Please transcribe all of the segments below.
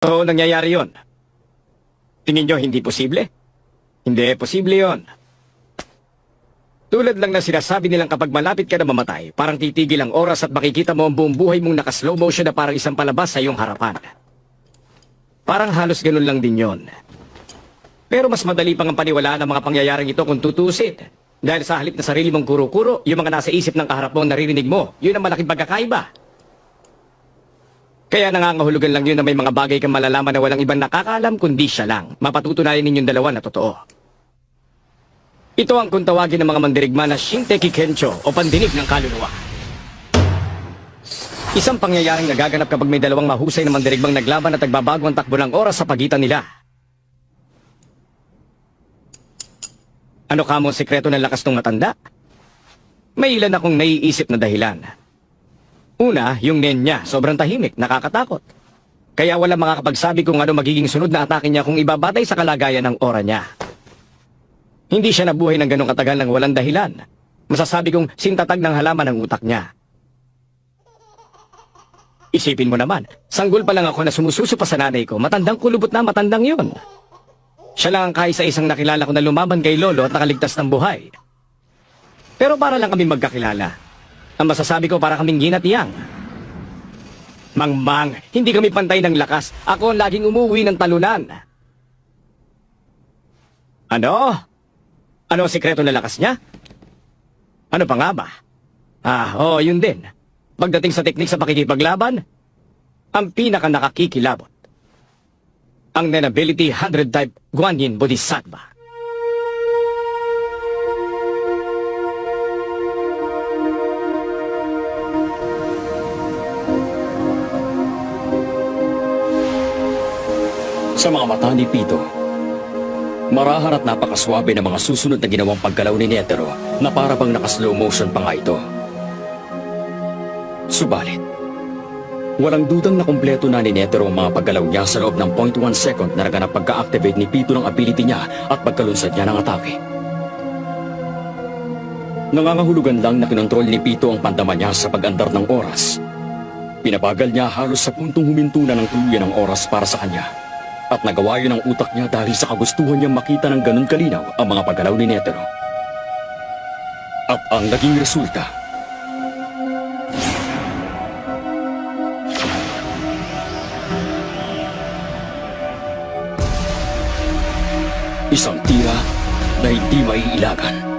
Oo, nangyayari yon. Tingin nyo hindi posible? Hindi posible yon. Tulad lang na sinasabi nilang kapag malapit ka na mamatay, parang titigil ang oras at makikita mo ang buong buhay mong naka-slow motion na parang isang palabas sa iyong harapan. Parang halos ganun lang din yon. Pero mas madali pang ang paniwalaan ng mga pangyayaring ito kung tutusin. Dahil sa halip na sarili mong kuro-kuro, yung mga nasa isip ng kaharap mo naririnig mo, yun ang malaking pagkakaiba. Kaya nangangahulugan lang yun na may mga bagay kang malalaman na walang ibang nakakaalam kundi siya lang. Mapatutunayan ninyong dalawa na totoo. Ito ang kung tawagin ng mga mandirigma na Shinteki Kencho o pandinig ng kaluluwa. Isang pangyayaring nagaganap kapag may dalawang mahusay na mandirigmang naglaban at nagbabago ang takbo ng oras sa pagitan nila. Ano kamo ang sekreto ng lakas ng matanda? May ilan akong naiisip na dahilan. Una, yung nen niya, sobrang tahimik, nakakatakot. Kaya wala makakapagsabi kung ano magiging sunod na atake niya kung ibabatay sa kalagayan ng aura niya. Hindi siya nabuhay ng ganong katagal ng walang dahilan. Masasabi kong sintatag ng halaman ang utak niya. Isipin mo naman, sanggol pa lang ako na sumususo pa sa nanay ko, matandang kulubot na matandang yun. Siya lang ang kaisa-isang nakilala ko na lumaban kay Lolo at nakaligtas ng buhay. Pero para lang kami magkakilala. Ang masasabi ko para kaming yin at yang. Mangmang, hindi kami pantay ng lakas. Ako ang laging umuwi ng talunan. Ano? Ano ang sikreto ng lakas niya? Ano pa nga ba? Oo, yun din. Pagdating sa teknik sa pakikipaglaban, ang pinaka nakakikilabot. Ang Nenability 100 Type Guanyin Bodhisattva. Sa mga mata ni Pito, marahan at napakaswabe ng mga susunod na ginawang paggalaw ni Netero na para bang naka-slow motion pa nga ito. Subalit, walang dudang na kumpleto na ni Netero ang mga paggalaw niya sa loob ng 0.1 second na naganap pagka-activate ni Pito ng ability niya at pagkalunsad niya ng atake. Nangangahulugan lang na kinontrol ni Pito ang pandaman niya sa pag-andar ng oras. Pinabagal niya halos sa puntong huminto na ng tuluyan ng oras para sa kanya. At nagawa yun ang utak niya dahil sa kagustuhan niyang makita ng ganun kalinaw ang mga paggalaw ni Netero. At ang naging resulta, isang tira na hindi maiilagan.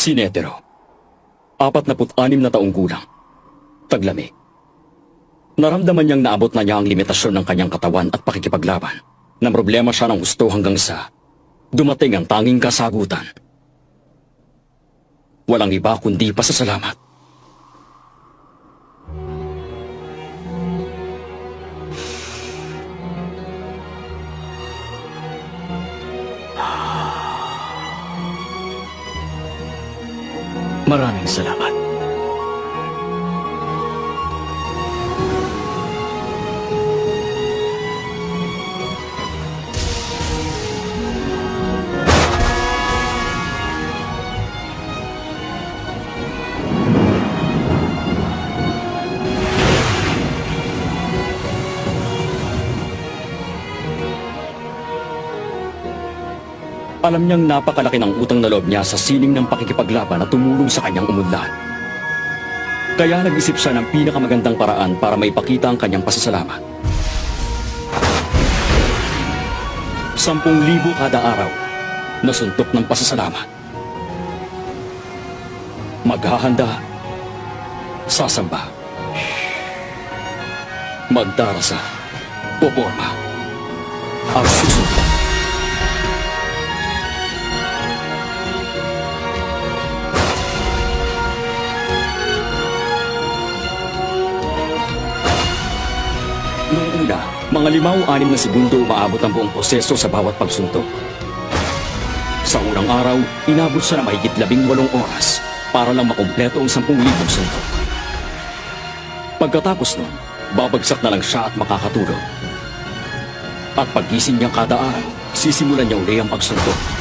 Si Netero, 46 na taong gulang, taglamig. Naramdaman niyang naabot na niya ang limitasyon ng kanyang katawan at pakikipaglaban. Na problema siya ng gusto hanggang sa dumating ang tanging kasagutan. Walang iba kundi pasasalamat. Maraming salamat. Alam niyang napakalaki ng utang na loob niya sa sining ng pakikipaglaban na tumulong sa kanyang umunlad. Kaya nag-isip siya ng pinakamagandang paraan para maipakita ang kanyang pasasalamat. 10,000 kada araw na suntok ng pasasalamat. Maghahanda, sasamba, magdarasa, poporma, at susunod. Noong una, mga 5 o 6 na segundo umaabot ang buong proseso sa bawat pagsuntok. Sa unang araw, inabot siya na mahigit 18 oras para lang makumpleto ang 10,000 suntok. Pagkatapos nun, babagsak na lang siya at makakatulog. At paggising niya kada araw, sisimulan niya uli ang pagsuntok.